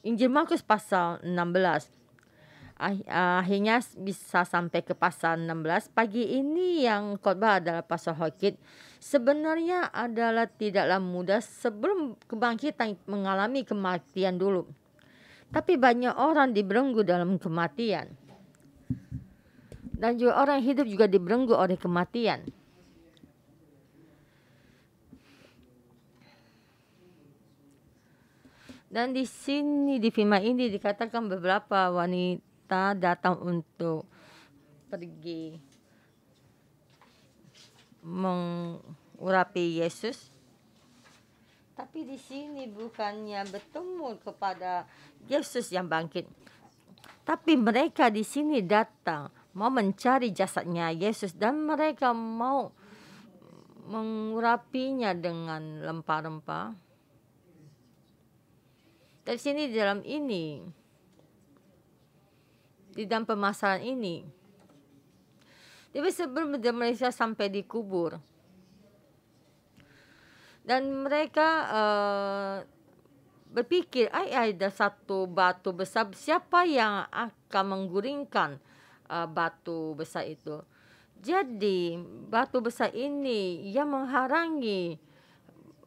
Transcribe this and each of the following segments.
Injil Markus pasal 16. Akhirnya bisa sampai ke pasal 16. Pagi ini yang khotbah adalah Pastor Hokit. Sebenarnya adalah tidaklah mudah sebelum kebangkitan mengalami kematian dulu. Tapi banyak orang dibelenggu dalam kematian. Dan juga orang hidup juga dibelenggu oleh kematian. Dan di sini di firman ini dikatakan beberapa wanita datang untuk pergi mengurapi Yesus. Tapi di sini bukannya bertemu kepada Yesus yang bangkit. Tapi mereka di sini datang mau mencari jasadnya Yesus dan mereka mau mengurapinya dengan rempah-rempah. Dari sini di dalam permasalahan ini, jadi sebelum mereka sampai dikubur, dan mereka berpikir, ada satu batu besar, siapa yang akan mengguringkan batu besar itu? Jadi batu besar ini yang menghalangi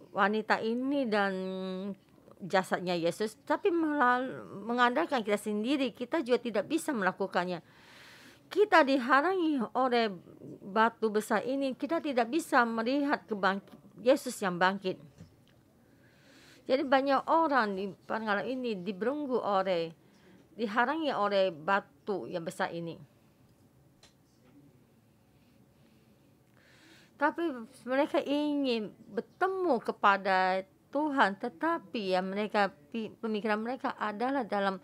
wanita ini dan jasadnya Yesus, tapi mengandalkan kita sendiri, kita juga tidak bisa melakukannya. Kita dihalangi oleh batu besar ini, kita tidak bisa melihat Yesus yang bangkit. Jadi banyak orang di pengalaman ini dihalangi oleh batu yang besar ini. Tapi mereka ingin bertemu kepada Tuhan, tetapi pemikiran mereka adalah dalam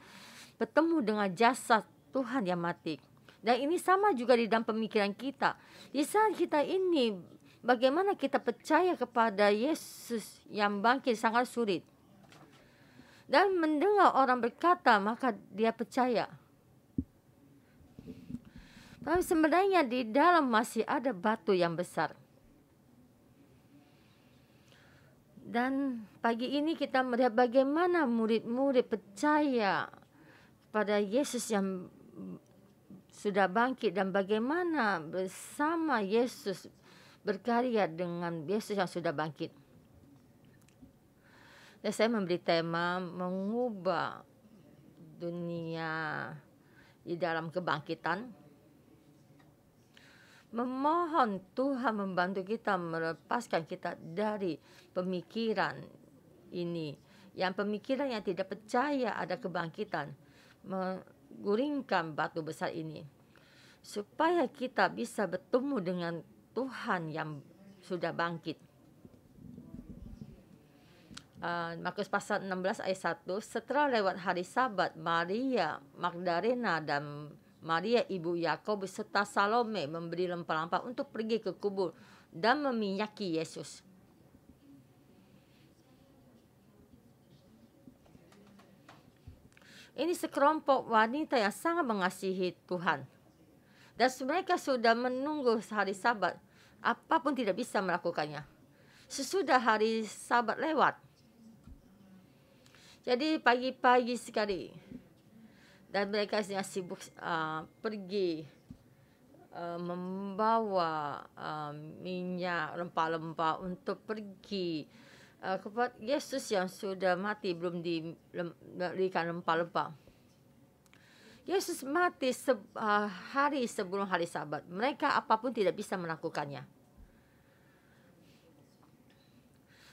bertemu dengan jasad Tuhan yang mati. Dan ini sama juga di dalam pemikiran kita. Di saat kita ini, bagaimana kita percaya kepada Yesus yang bangkit sangat sulit. Dan mendengar orang berkata, maka dia percaya. Tapi sebenarnya di dalam masih ada batu yang besar. Dan pagi ini kita melihat bagaimana murid-murid percaya pada Yesus yang sudah bangkit dan bagaimana bersama Yesus berkarya dengan Yesus yang sudah bangkit. Dan saya memberi tema mengubah dunia di dalam kebangkitan. Memohon Tuhan membantu kita melepaskan kita dari pemikiran ini. Yang pemikiran yang tidak percaya ada kebangkitan. Menggulingkan batu besar ini. Supaya kita bisa bertemu dengan Tuhan yang sudah bangkit. Markus pasal 16 ayat 1. Setelah lewat hari Sabat, Maria Magdalena dan Maria ibu Yakobus serta Salome memberi rempah-rempah untuk pergi ke kubur dan meminyaki Yesus. Ini sekelompok wanita yang sangat mengasihi Tuhan. Dan mereka sudah menunggu hari Sabat, apapun tidak bisa melakukannya. Sesudah hari Sabat lewat. Jadi pagi-pagi sekali. Dan mereka sibuk pergi membawa minyak rempah-rempah untuk pergi kepada Yesus yang sudah mati belum diberikan rempah-rempah. Yesus mati hari sebelum hari Sabat. Mereka apapun tidak bisa melakukannya.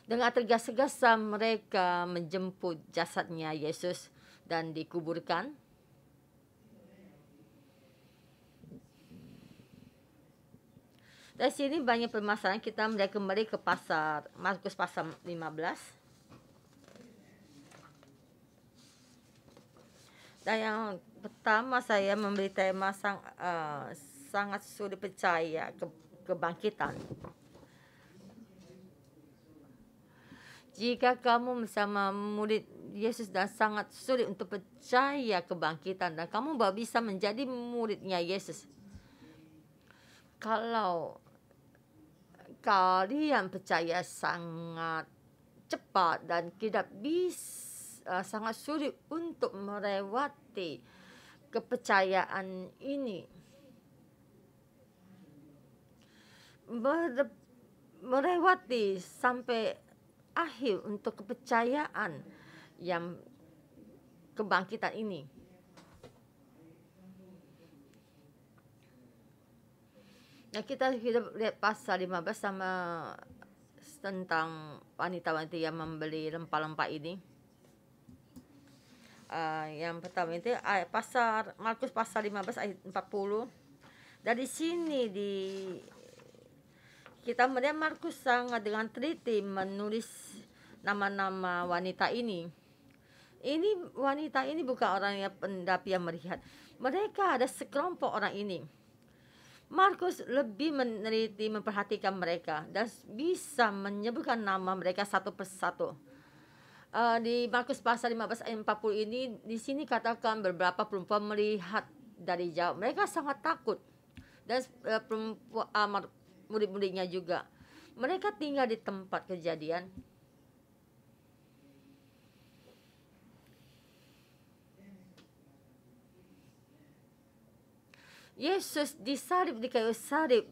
Dengan tergesa-gesa mereka menjemput jasadnya Yesus dan dikuburkan. Dari sini banyak permasalahan, kita melihat kembali ke Markus pasal 15. Dan yang pertama saya memberi tema sangat sulit percaya kebangkitan. Jika kamu bersama murid Yesus dan sangat sulit untuk percaya kebangkitan dan kamu baru bisa menjadi muridnya Yesus. Kalau kalian percaya sangat cepat dan tidak bisa sangat sulit untuk melewati kepercayaan ini. Melewati sampai akhir untuk kepercayaan yang kebangkitan ini. Nah, kita lihat pasal 15 sama tentang wanita-wanita yang membeli rempah-rempah ini. Yang pertama itu Markus pasal 15 ayat 40. Dari sini kita melihat Markus sangat dengan teliti menulis nama-nama wanita ini. Ini wanita ini bukan orang yang pendapi yang melihat. Mereka ada sekelompok orang ini. Markus lebih meneliti memperhatikan mereka dan bisa menyebutkan nama mereka satu persatu. Di Markus pasal 15 ayat 40 ini, di sini katakan beberapa perempuan melihat dari jauh. Mereka sangat takut. Dan murid-muridnya juga. Mereka tinggal di tempat kejadian. Yesus disalib di kayu salib.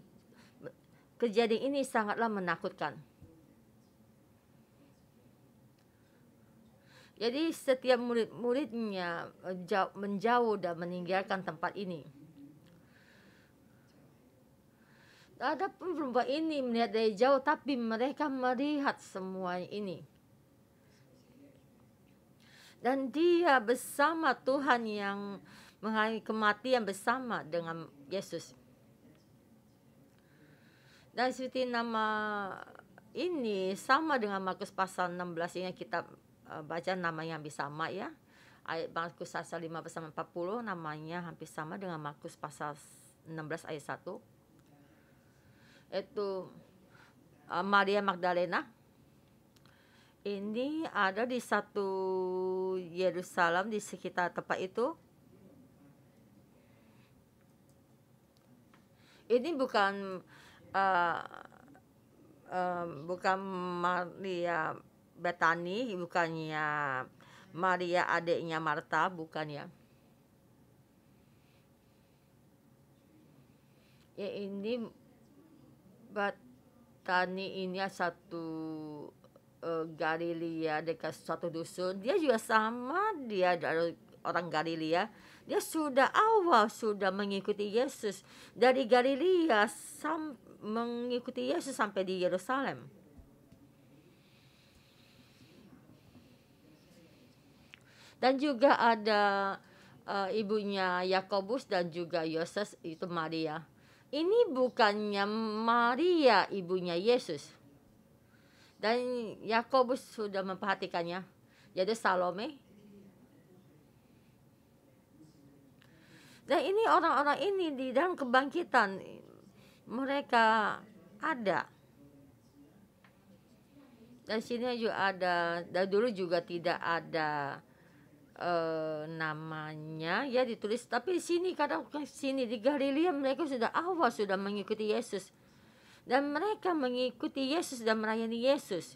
Kejadian ini sangatlah menakutkan. Jadi setiap murid-muridnya menjauh dan meninggalkan tempat ini. Ada perempuan ini melihat dari jauh, tapi mereka melihat semua ini. Dan dia bersama Tuhan yang mengalami kematian bersama dengan Yesus. Dan seperti nama ini sama dengan Markus pasal 16 ini kita baca namanya hampir sama ya. Ayat Markus pasal 15 sampai 40 namanya hampir sama dengan Markus pasal 16 ayat 1. Itu Maria Magdalena. Ini ada di satu Yerusalem, di sekitar tempat itu. Ini bukan Maria Betani, bukannya Maria adiknya Marta, bukan ya. Ya, ini Betani ini satu Galilea dekat suatu dusun. Dia juga sama, dia dari orang Galilea. Dia sudah mengikuti Yesus dari Galilea mengikuti Yesus sampai di Yerusalem. Dan juga ada ibunya Yakobus dan juga Yoses, itu Maria. Ini bukannya Maria ibunya Yesus. Dan Yakobus sudah memperhatikannya, yaitu Salome. Dan ini orang-orang ini di dalam kebangkitan mereka ada. Dan sini juga ada, dan dulu juga tidak ada namanya ya ditulis, tapi di sini kadang sini di Galilea mereka sudah mengikuti Yesus. Dan mereka mengikuti Yesus dan melayani Yesus.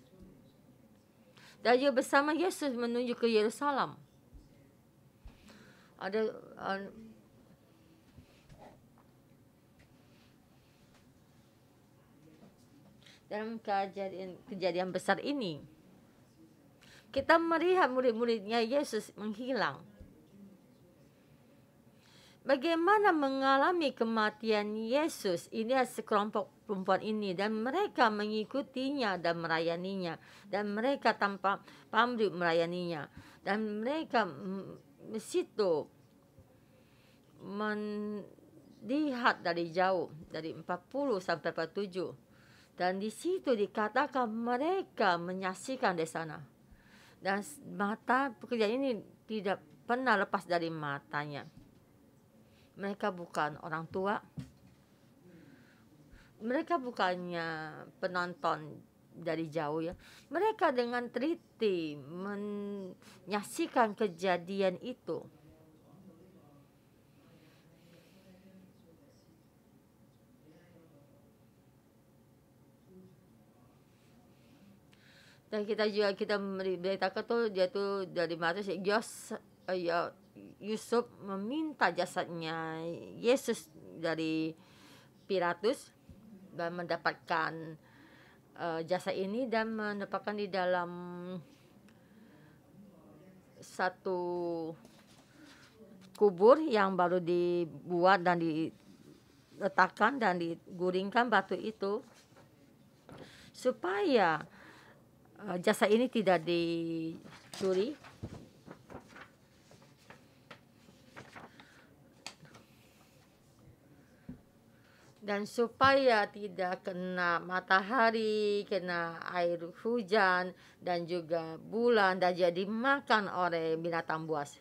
Dan juga bersama Yesus menuju ke Yerusalem. Ada dalam kejadian besar ini, kita melihat murid-muridnya Yesus menghilang. Bagaimana mengalami kematian Yesus? Ini sekelompok perempuan ini, dan mereka mengikutinya dan melayaninya, dan mereka tanpa pamrih melayaninya, dan mereka di situ melihat dari jauh, dari 40 sampai 47. Dan di situ dikatakan mereka menyaksikan di sana. Dan mata pekerjaan ini tidak pernah lepas dari matanya. Mereka bukan orang tua. Mereka bukannya penonton dari jauh ya. Mereka dengan teliti menyaksikan kejadian itu. Dan kita beritakan tuh dia tuh dari Matius, Yusuf meminta jasadnya Yesus dari Pilatus dan mendapatkan jasad ini, dan menempatkan di dalam satu kubur yang baru dibuat dan diletakkan dan diguringkan batu itu supaya jasad ini tidak dicuri. Dan supaya tidak kena matahari, kena air hujan, dan juga bulan, dan jadi makan oleh binatang buas.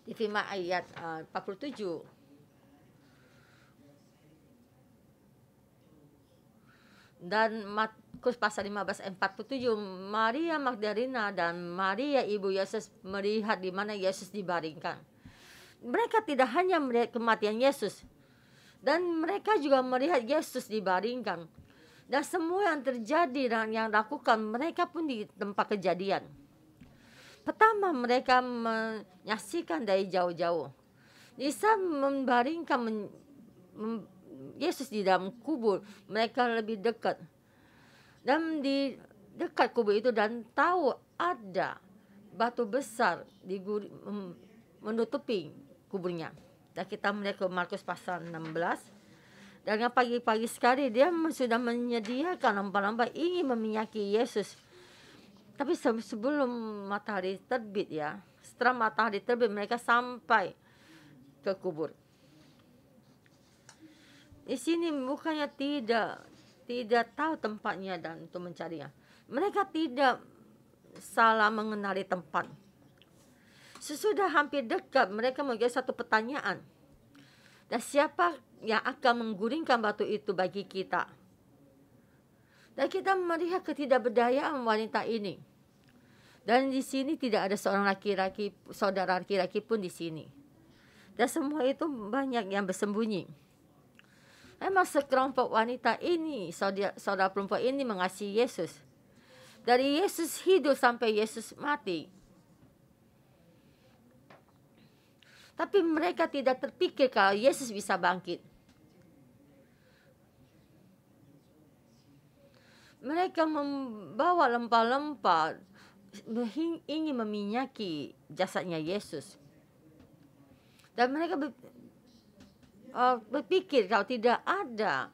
Di firman ayat 47. Dan Markus pasal 15 ayat 47, Maria Magdalena dan Maria ibu Yesus melihat di mana Yesus dibaringkan. Mereka tidak hanya melihat kematian Yesus, dan mereka juga melihat Yesus dibaringkan. Dan semua yang terjadi dan yang lakukan mereka pun di tempat kejadian. Pertama, mereka menyaksikan dari jauh-jauh. Bisa membaringkan Yesus di dalam kubur, mereka lebih dekat. Dan di dekat kubur itu dan tahu ada batu besar menutupi kuburnya. Dan kita melihat ke Markus pasal 16. Dan pagi-pagi sekali dia sudah menyediakan lampa-lampa ingin meminyaki Yesus. Tapi sebelum matahari terbit ya, setelah matahari terbit mereka sampai ke kubur. Di sini bukannya tidak tahu tempatnya dan untuk mencarinya. Mereka tidak salah mengenali tempat. Sesudah hampir dekat, mereka mempunyai satu pertanyaan. Dan siapa yang akan mengguringkan batu itu bagi kita? Dan kita melihat ketidakberdayaan wanita ini. Dan di sini tidak ada seorang laki-laki, saudara laki-laki pun di sini. Dan semua itu banyak yang bersembunyi. Memang sekelompok wanita ini, saudara perempuan ini mengasihi Yesus. Dari Yesus hidup sampai Yesus mati. Tapi mereka tidak terpikir kalau Yesus bisa bangkit. Mereka membawa lempa-lempa ingin meminyaki jasadnya Yesus. Dan mereka berpikir kalau tidak ada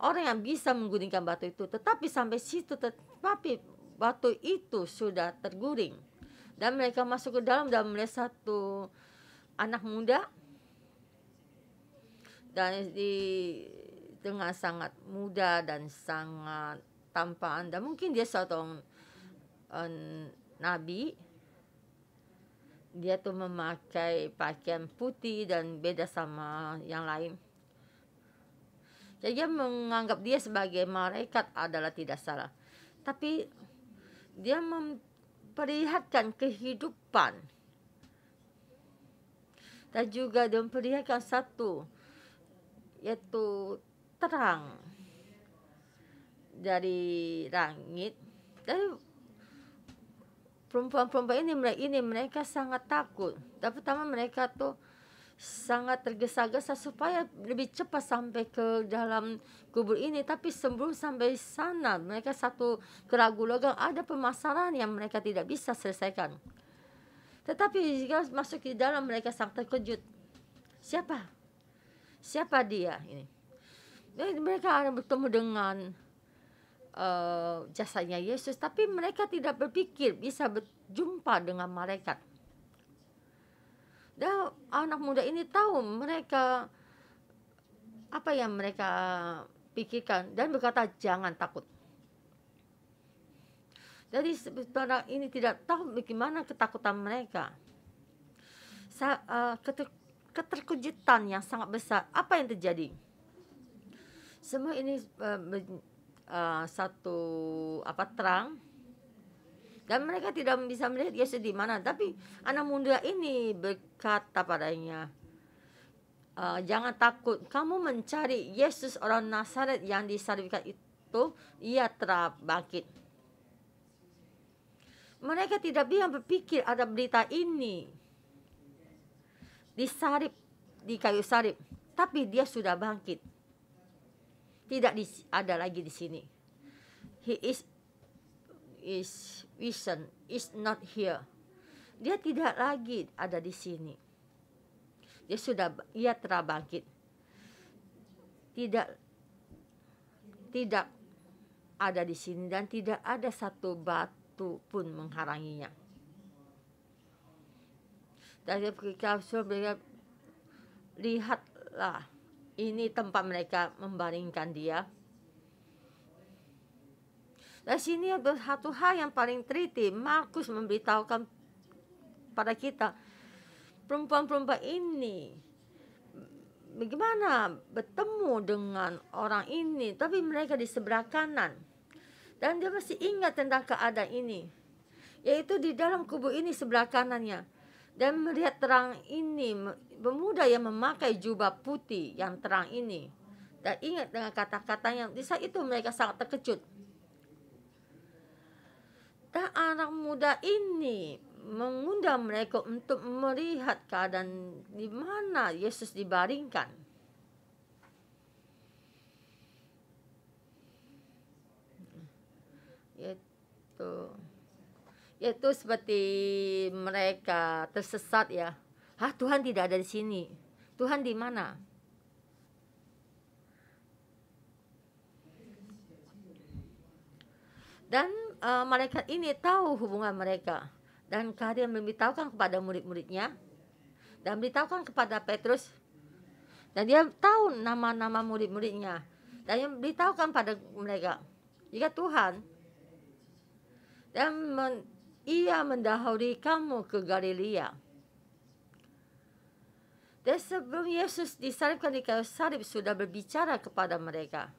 orang yang bisa mengguringkan batu itu. Tetapi sampai situ, tetapi batu itu sudah terguring. Dan mereka masuk ke dalam dan melihat satu anak muda, dan dengan sangat muda dan sangat tampan, dan mungkin dia seorang nabi. Dia tuh memakai pakaian putih dan beda sama yang lain. Jadi dia menganggap dia sebagai malaikat adalah tidak salah. Tapi dia memperlihatkan kehidupan. Dan juga dia memperlihatkan satu, yaitu terang dari langit. Dan perempuan-perempuan ini mereka sangat takut. Dan pertama mereka tuh sangat tergesa-gesa supaya lebih cepat sampai ke dalam kubur ini. Tapi sebelum sampai sana, mereka satu keraguan, ada permasalahan yang mereka tidak bisa selesaikan. Tetapi jika masuk ke dalam, mereka sangat terkejut. Siapa dia ini? Dan mereka ada bertemu dengan jasanya Yesus, tapi mereka tidak berpikir bisa berjumpa dengan malaikat. Dan anak muda ini tahu mereka apa yang mereka pikirkan dan berkata jangan takut. Jadi sebenarnya ini tidak tahu bagaimana ketakutan mereka. Keterkejutan yang sangat besar. Apa yang terjadi? Semua ini satu terang. Dan mereka tidak bisa melihat Yesus di mana. Tapi anak muda ini berkata padanya, jangan takut. Kamu mencari Yesus orang Nazaret yang disalibkan itu. Ia telah bangkit. Mereka tidak bisa berpikir ada berita ini disalib di kayu salib, tapi dia sudah bangkit. Tidak ada lagi di sini. He is vision is not here. Dia tidak lagi ada di sini. Ia telah bangkit. Tidak ada di sini dan tidak ada satu batu pun menghalanginya. Dan ketika mereka lihatlah, ini tempat mereka membaringkan dia. Dan sini ada satu hal yang paling teliti. Markus memberitahukan pada kita, perempuan-perempuan ini bagaimana bertemu dengan orang ini, tapi mereka di sebelah kanan. Dan dia masih ingat tentang keadaan ini, yaitu di dalam kubur ini sebelah kanannya. Dan melihat terang ini, pemuda yang memakai jubah putih yang terang ini. Dan ingat dengan kata-katanya, di saat itu mereka sangat terkejut. Dan anak muda ini mengundang mereka untuk melihat keadaan di mana Yesus dibaringkan. Yaitu seperti mereka tersesat ya. Tuhan tidak ada di sini. Tuhan di mana? Dan malaikat ini tahu hubungan mereka. Dan kemudian memberitahukan kepada murid-muridnya. Dan memberitahukan kepada Petrus. Dan dia tahu nama-nama murid-muridnya. Dan dia memberitahukan pada mereka. Jika Tuhan ia mendahului kamu ke Galilea. Dan sebelum Yesus disalibkan di kayu salib sudah berbicara kepada mereka.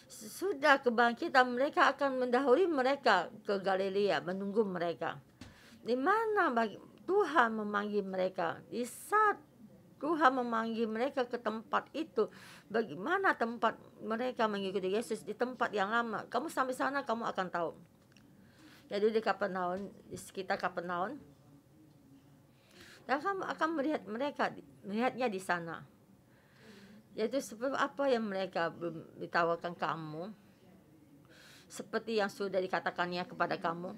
Sudah kebangkitan mereka akan mendahului mereka ke Galilea, menunggu mereka. Di mana Tuhan memanggil mereka, di saat Tuhan memanggil mereka ke tempat itu, bagaimana tempat mereka mengikuti Yesus di tempat yang lama. Kamu sampai sana kamu akan tahu. Jadi di Kapernaum, di sekitar Kapernaum, dan kamu akan melihatnya di sana. Yaitu seperti apa yang mereka ditawarkan kamu, seperti yang sudah dikatakannya kepada kamu.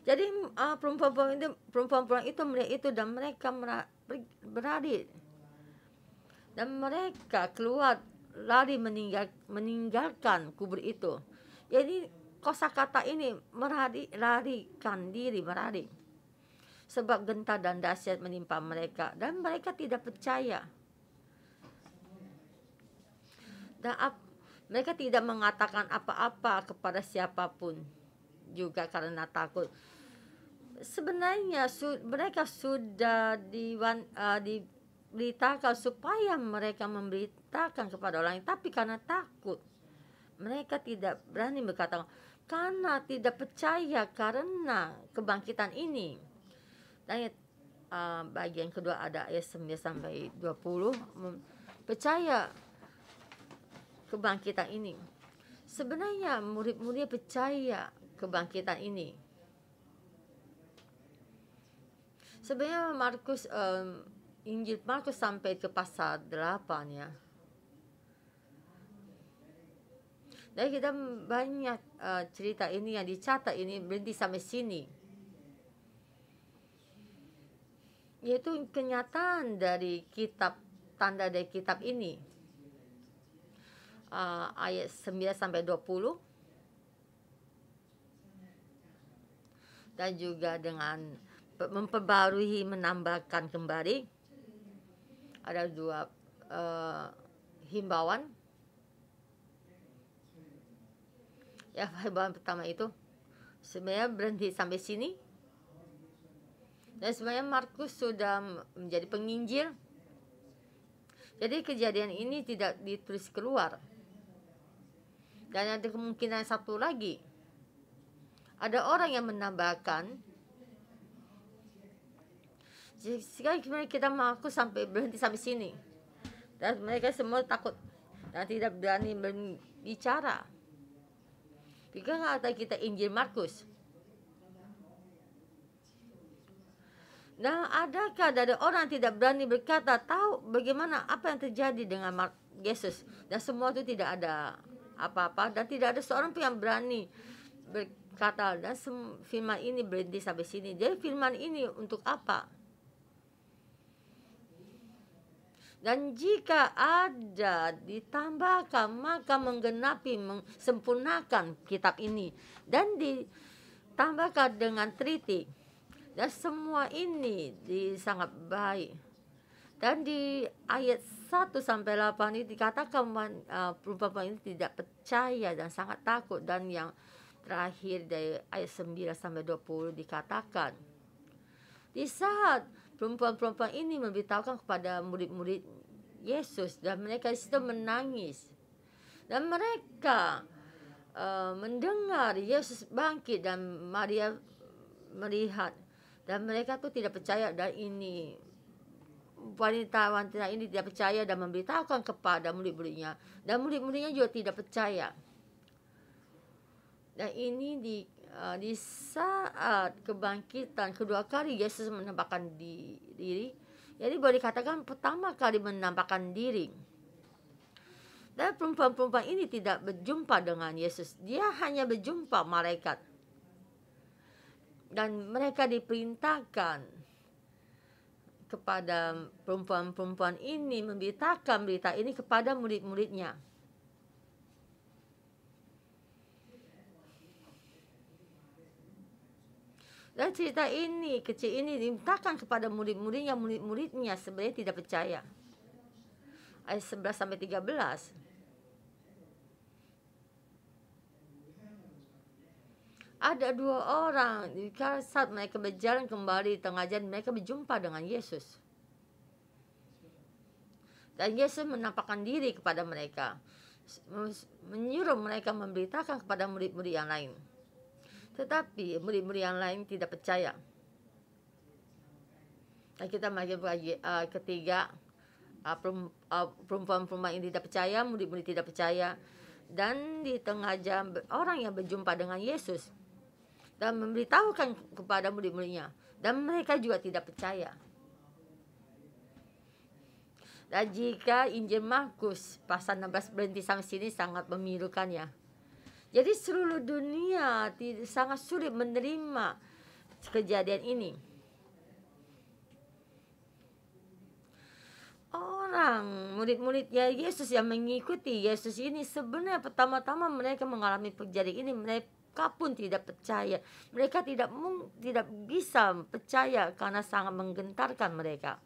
Jadi perempuan-perempuan itu melihat itu dan mereka berlari. Dan mereka keluar lari meninggalkan kubur itu. Jadi kosakata ini larikan diri, merari. Sebab gentar dan dahsyat menimpa mereka dan mereka tidak percaya. Dan mereka tidak mengatakan apa-apa kepada siapapun juga karena takut. Sebenarnya mereka sudah diberitakan supaya mereka memberitakan kepada orang lain, tapi karena takut mereka tidak berani berkata, karena tidak percaya karena kebangkitan ini. Dan bagian kedua ada ayat 9 sampai 20, percaya kebangkitan ini. Sebenarnya murid-murid percaya kebangkitan ini. Sebenarnya Injil Markus sampai ke pasal 8 ya. Dan kita banyak cerita ini yang dicatat ini berhenti sampai sini. Yaitu kenyataan dari tanda dari kitab ini. Ayat 9 sampai 20. Dan juga dengan memperbarui, menambahkan kembali. Ada dua himbauan. Ya, himbauan pertama itu sebenarnya berhenti sampai sini. Dan sebenarnya Markus sudah menjadi penginjil. Jadi kejadian ini tidak ditulis keluar. Dan ada kemungkinan satu lagi. Ada orang yang menambahkan. Sekarang kita Markus sampai berhenti sampai sini. Dan mereka semua takut. Dan tidak berani berbicara. Jika kata kita Injil Markus. Dan adakah dari orang tidak berani berkata, tahu bagaimana apa yang terjadi dengan Yesus, dan semua itu tidak ada apa-apa, dan tidak ada seorang pun yang berani berkata, dan firman ini berhenti sampai sini. Jadi firman ini untuk apa? Dan jika ada ditambahkan, maka menggenapi, sempurnakan kitab ini, dan ditambahkan dengan teliti. Dan semua ini sangat baik. Dan di ayat 1 sampai 8 ini dikatakan perempuan ini tidak percaya dan sangat takut. Dan yang terakhir dari ayat 9 sampai 20 dikatakan, di saat perempuan-perempuan ini memberitahukan kepada murid-murid Yesus, dan mereka di situ menangis. Dan mereka mendengar Yesus bangkit dan Maria melihat. Dan mereka tuh tidak percaya, dan ini wanita ini tidak percaya dan memberitahukan kepada murid-muridnya, dan murid-muridnya juga tidak percaya. Dan ini di saat kebangkitan kedua kali Yesus menampakkan diri. Jadi boleh dikatakan pertama kali menampakkan diri. Dan perempuan-perempuan ini tidak berjumpa dengan Yesus, dia hanya berjumpa malaikat. Dan mereka diperintahkan kepada perempuan-perempuan ini memberitakan berita ini kepada murid-muridnya. Dan cerita ini, kecil ini dimintakan kepada murid-muridnya sebenarnya tidak percaya. Ayat 11 sampai 13. Ada dua orang, saat mereka berjalan kembali di tengah jalan, mereka berjumpa dengan Yesus. Dan Yesus menampakkan diri kepada mereka, menyuruh mereka memberitakan kepada murid-murid yang lain. Tetapi murid-murid yang lain tidak percaya. Dan kita masih ketiga, perempuan-perempuan ini tidak percaya, murid-murid tidak percaya. Dan di tengah jalan orang yang berjumpa dengan Yesus dan memberitahukan kepada murid-muridnya, dan mereka juga tidak percaya. Dan jika Injil Markus pasal 16 berhenti sampai sini sangat memilukan ya. Jadi seluruh dunia sangat sulit menerima kejadian ini. Orang murid-muridnya Yesus yang mengikuti Yesus ini sebenarnya pertama-tama mereka mengalami kejadian ini, mereka pun tidak percaya. Mereka tidak bisa percaya karena sangat menggentarkan mereka.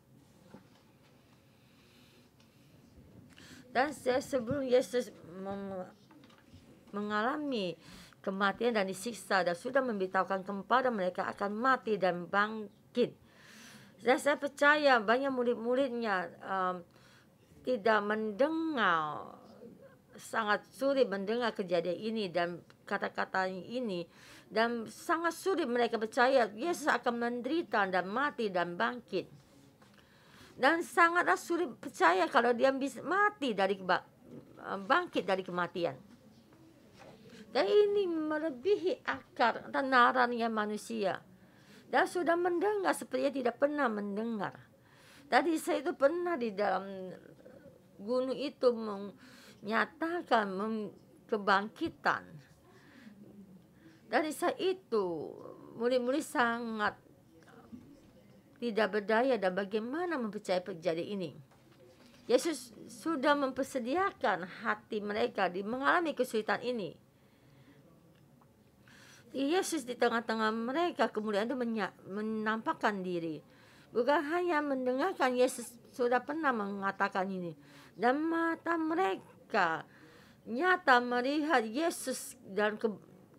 Dan sebelum Yesus mengalami kematian dan disiksa dan sudah memberitahukan kepada mereka akan mati dan bangkit. Dan saya percaya banyak murid-muridnya tidak mendengar, sangat sulit mendengar kejadian ini dan kata-kata ini, dan sangat sulit mereka percaya Yesus akan menderita dan mati dan bangkit. Dan sangatlah sulit percaya kalau dia bisa mati dari bangkit dari kematian. Dan ini melebihi akar dan nalarnya manusia. Dan sudah mendengar sepertinya tidak pernah mendengar. Tadi saya itu pernah di dalam gunung itu menyatakan kebangkitan. Dari saat itu murid-murid sangat tidak berdaya dan bagaimana mempercayai kejadian ini. Yesus sudah mempersediakan hati mereka mengalami kesulitan ini. Yesus di tengah-tengah mereka kemudian itu menampakkan diri. Bukan hanya mendengarkan, Yesus sudah pernah mengatakan ini. Dan mata mereka nyata melihat Yesus dan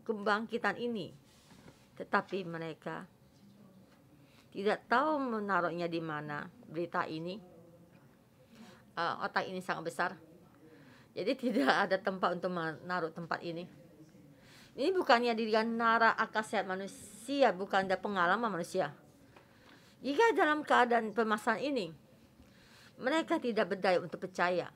kebangkitan ini. Tetapi mereka tidak tahu menaruhnya di mana berita ini. Otak ini sangat besar. Jadi tidak ada tempat untuk menaruh tempat ini. Ini bukannya dengan nara akal sehat manusia, bukan ada pengalaman manusia. Jika dalam keadaan permasalahan ini, mereka tidak berdaya untuk percaya.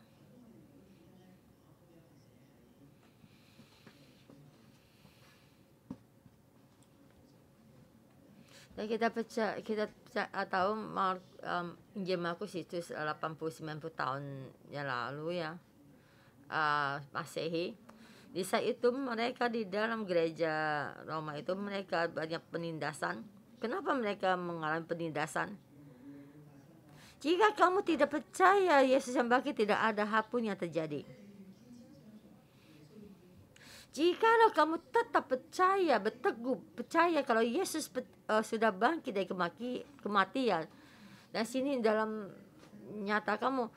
Dan kita tahu Injil Markus itu 80-90 tahun yang lalu ya, Masehi. Di saat itu mereka di dalam gereja Roma itu mereka banyak penindasan. Kenapa mereka mengalami penindasan? Jika kamu tidak percaya Yesus yang bangkit, tidak ada hal pun yang terjadi. Jikalau kamu tetap percaya, berteguh percaya kalau Yesus sudah bangkit dari kematian, dan sini dalam nyata kamu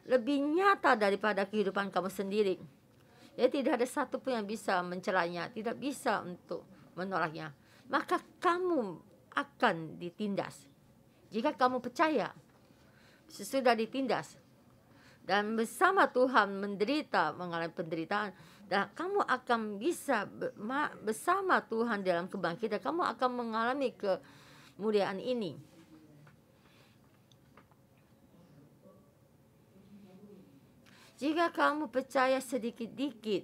lebih nyata daripada kehidupan kamu sendiri. Jadi tidak ada satu pun yang bisa mencelanya, tidak bisa untuk menolaknya. Maka kamu akan ditindas. Jika kamu percaya, sesudah ditindas. Dan bersama Tuhan menderita, mengalami penderitaan. Dan kamu akan bisa bersama Tuhan dalam kebangkitan. Kamu akan mengalami kemuliaan ini. Jika kamu percaya sedikit-dikit,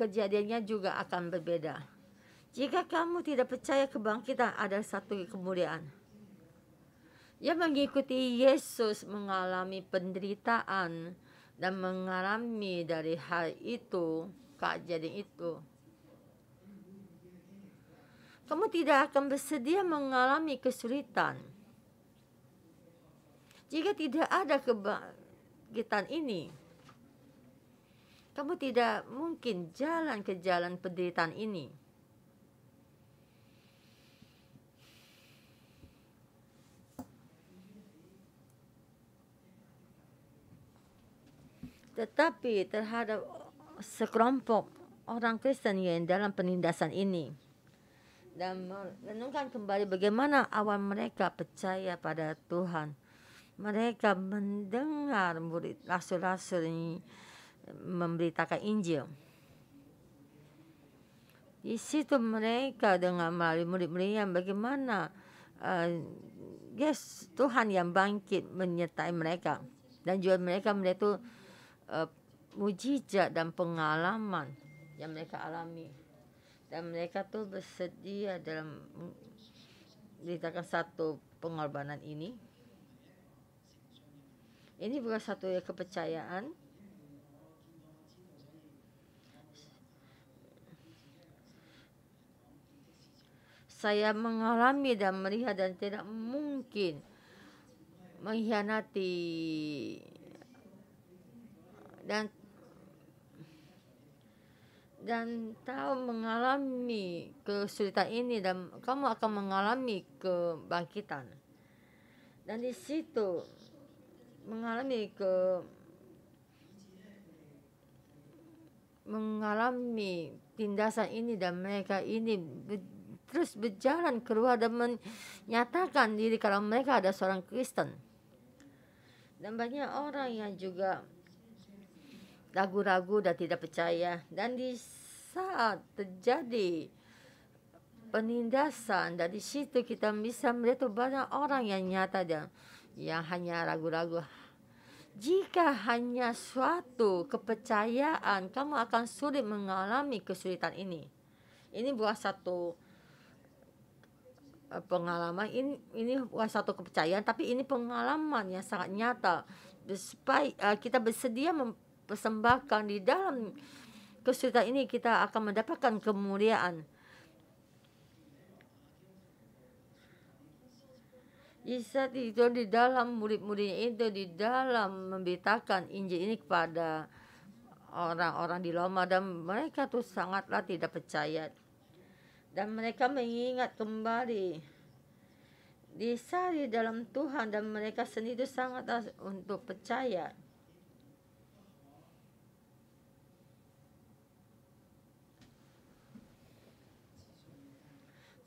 kejadiannya juga akan berbeda. Jika kamu tidak percaya kebangkitan ada satu kemuliaan. Yang mengikuti Yesus mengalami penderitaan dan mengalami dari hal itu, kejadian itu. Kamu tidak akan bersedia mengalami kesulitan. Jika tidak ada kebangkitan ini, kamu tidak mungkin jalan ke jalan penderitaan ini. Tetapi terhadap sekelompok orang Kristen yang dalam penindasan ini, dan merenungkan kembali bagaimana awal mereka percaya pada Tuhan. Mereka mendengar murid rasul-rasul ini memberitakan Injil. Di situ mereka dengan melalui murid-muridnya bagaimana Tuhan yang bangkit menyertai mereka, dan juga mereka itu mujizat dan pengalaman yang mereka alami, dan mereka tuh bersedia dalam memberitakan satu pengorbanan ini. Ini bukan satu kepercayaan. Saya mengalami dan melihat dan tidak mungkin mengkhianati dan tahu mengalami kesulitan ini, dan kamu akan mengalami kebangkitan. Dan di situ mengalami tindasan ini, dan mereka ini terus berjalan keluar dan menyatakan diri kalau mereka ada seorang Kristen. Dan banyak orang yang juga ragu-ragu dan tidak percaya. Dan di saat terjadi penindasan, dari situ kita bisa melihat banyak orang yang nyata dan yang hanya ragu-ragu. Jika hanya suatu kepercayaan, kamu akan sulit mengalami kesulitan ini. Ini bukan satu pengalaman, ini bukan satu kepercayaan, tapi ini pengalaman yang sangat nyata. Supaya kita bersedia persembahkan di dalam kesulitan ini, kita akan mendapatkan kemuliaan. Isa itu di dalam murid-muridnya itu di dalam memberitakan Injil ini kepada orang-orang di Roma, dan mereka tuh sangatlah tidak percaya, dan mereka mengingat kembali di dalam Tuhan, dan mereka sendiri sangatlah untuk percaya.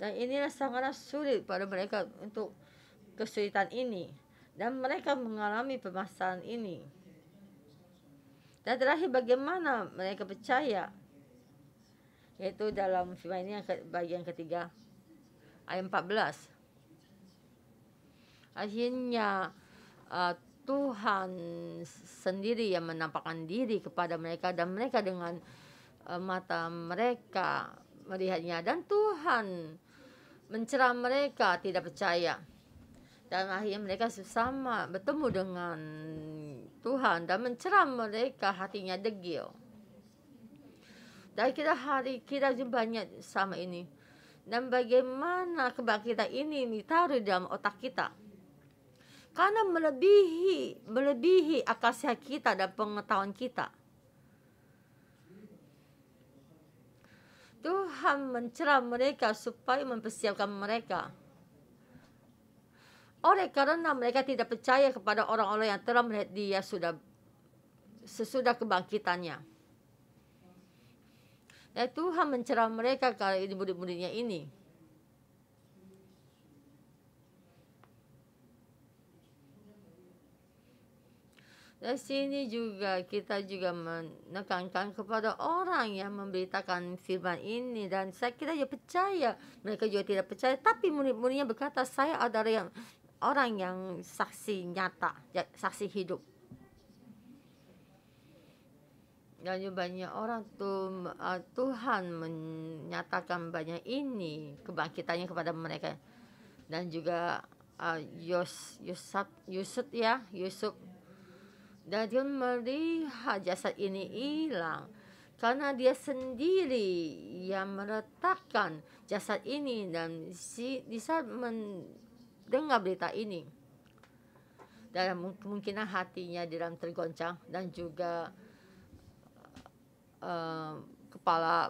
Dan inilah sangatlah sulit pada mereka untuk kesulitan ini, dan mereka mengalami permasalahan ini. Dan terakhir bagaimana mereka percaya, yaitu dalam firman ini bagian ketiga ayat 14. Akhirnya Tuhan sendiri yang menampakkan diri kepada mereka, dan mereka dengan mata mereka melihatnya, dan Tuhan mencela mereka tidak percaya. Dan akhirnya mereka sama bertemu dengan Tuhan dan mencela mereka, hatinya degil. Dan kita juga banyak sama ini. Dan bagaimana kebangkitan ini ditaruh dalam otak kita. Karena melebihi akal sehat kita dan pengetahuan kita. Tuhan mencela mereka supaya mempersiapkan mereka. Oleh karena mereka tidak percaya kepada orang-orang yang telah melihat dia sesudah kebangkitannya. Dan Tuhan mencela mereka kali ini murid-muridnya ini. Dari sini juga kita juga menekankan kepada orang yang memberitakan firman ini, dan saya kira dia percaya, mereka juga tidak percaya, tapi murid-muridnya berkata, saya adalah orang yang saksi nyata, saksi hidup. Dan juga banyak orang Tuhan menyatakan banyak ini kebangkitannya kepada mereka. Dan juga Yusuf, dan dia melihat jasad ini hilang karena dia sendiri yang meletakkan jasad ini. Dan di saat mendengar berita ini, dalam kemungkinan hatinya dalam tergoncang, dan juga kepala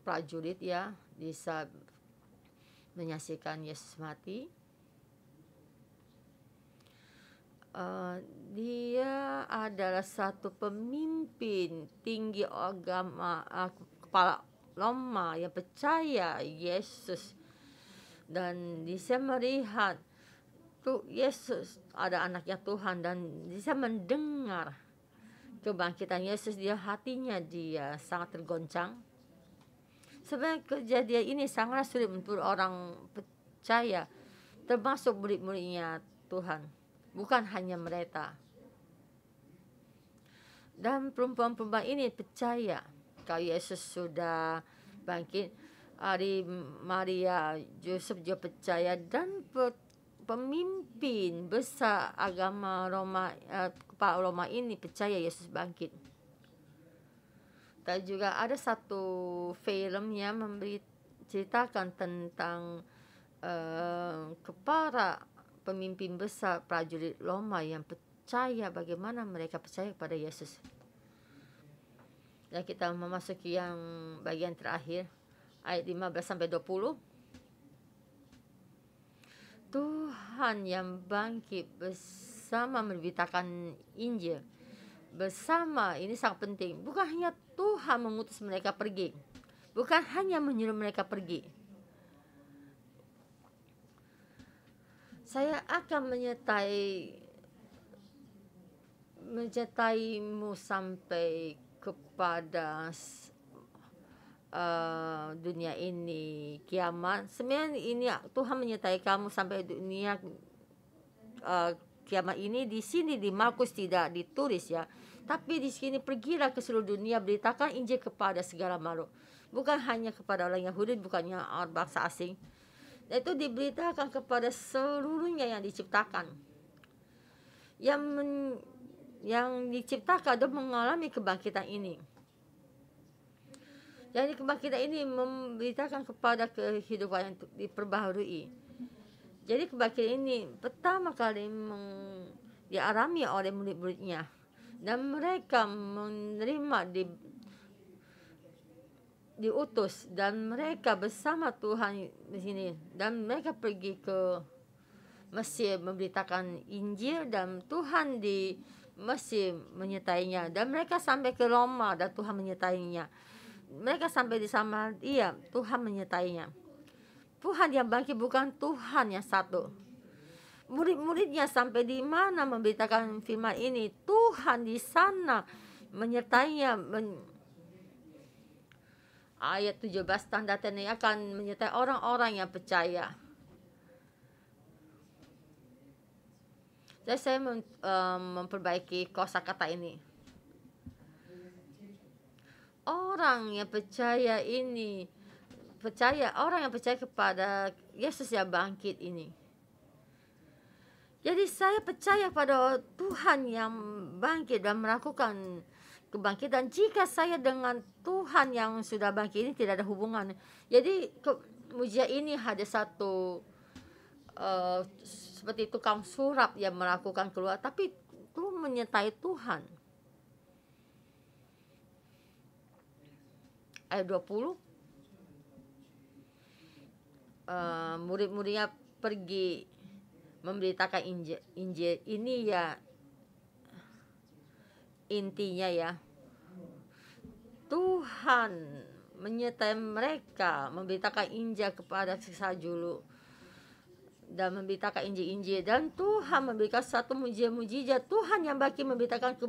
prajurit ya, di saat menyaksikan Yesus mati. Dia adalah satu pemimpin tinggi agama, kepala Roma yang percaya Yesus, dan dia melihat tuh Yesus ada anaknya Tuhan, dan dia mendengar kebangkitan Yesus, hatinya dia sangat tergoncang. Sebenarnya kejadian ini sangat sulit untuk orang percaya, termasuk murid-muridnya Tuhan. Bukan hanya mereka. Dan perempuan-perempuan ini percaya kalau Yesus sudah bangkit. Maria, Yusuf juga percaya, dan pemimpin besar agama Roma, kepala Roma ini percaya Yesus bangkit. Dan juga ada satu film yang menceritakan tentang kepala pemimpin besar prajurit Roma yang percaya, bagaimana mereka percaya kepada Yesus. Dan kita memasuki yang bagian terakhir, ayat 15-20. Tuhan yang bangkit bersama memberitakan Injil bersama, ini sangat penting. Bukan hanya Tuhan mengutus mereka pergi, bukan hanya menyuruh mereka pergi. Saya akan menyertaimu sampai kepada dunia ini, kiamat. Sebenarnya ini Tuhan menyertai kamu sampai dunia kiamat ini. Di sini di Markus tidak ditulis ya, tapi di sini pergilah ke seluruh dunia, beritakan Injil kepada segala makhluk. Bukan hanya kepada orang Yahudi, bukannya bangsa asing. Itu diberitakan kepada seluruhnya yang diciptakan, yang diciptakan dan mengalami kebangkitan ini. Jadi kebangkitan ini memberitakan kepada kehidupan yang diperbaharui. Jadi kebangkitan ini pertama kali dialami oleh murid-muridnya, dan mereka menerima diutus, dan mereka bersama Tuhan di sini, dan mereka pergi ke Mesir memberitakan Injil, dan Tuhan di Mesir menyertainya, dan mereka sampai ke Roma dan Tuhan menyertainya. Mereka sampai di Samaria, Tuhan menyertainya. Tuhan yang bangkit bukan Tuhan yang satu. Murid-muridnya sampai di mana memberitakan firman ini, Tuhan di sana menyertainya. Ayat 17, tanda-tanda ini akan menyertai orang-orang yang percaya. Jadi saya memperbaiki kosakata ini. orang yang percaya ini, orang yang percaya kepada Yesus yang bangkit ini. Jadi saya percaya pada Tuhan yang bangkit dan melakukan kebangkitan. Jika saya dengan Tuhan yang sudah bangkit ini tidak ada hubungan. Jadi mujizat ini ada satu seperti tukang sulap yang melakukan keluar, tapi itu menyertai Tuhan. Ayat 20, murid-muridnya pergi memberitakan Injil. Ini ya intinya ya, Tuhan menyertai mereka memberitakan Injil kepada sisa julu dan memberitakan Injil, dan Tuhan memberikan satu mujizat. Tuhan yang bagi memberitakan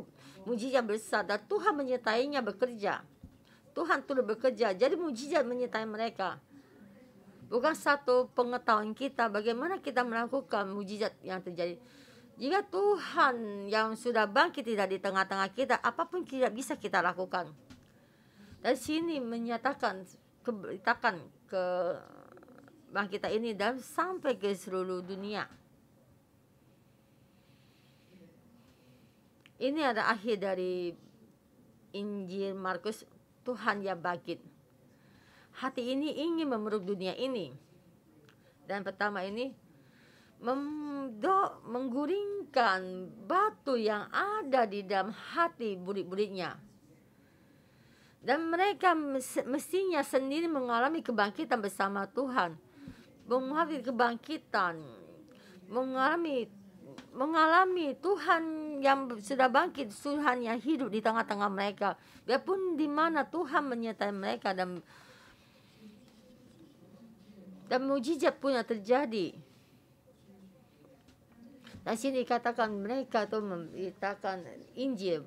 mujizat besar, dan Tuhan menyertainya bekerja. Tuhan turut bekerja, jadi mujizat menyertai mereka. Bukan satu pengetahuan kita bagaimana kita melakukan mujizat yang terjadi. Jika Tuhan yang sudah bangkit tidak di tengah-tengah kita, apapun tidak bisa kita lakukan. Dan sini menyatakan keberitakan kebangkitan ini dan sampai ke seluruh dunia. Ini ada akhir dari Injil Markus. Tuhan yang bangkit. Hati ini ingin memeluk dunia ini. Dan pertama ini menggulingkan batu yang ada di dalam hati murid-muridnya. Dan mereka mestinya sendiri mengalami kebangkitan bersama Tuhan. Mengalami kebangkitan. Mengalami Tuhan yang sudah bangkit, Tuhan yang hidup di tengah-tengah mereka. Biarpun di mana Tuhan menyertai mereka dan mujizat punya terjadi. Dan sini dikatakan mereka tuh memberitakan Injil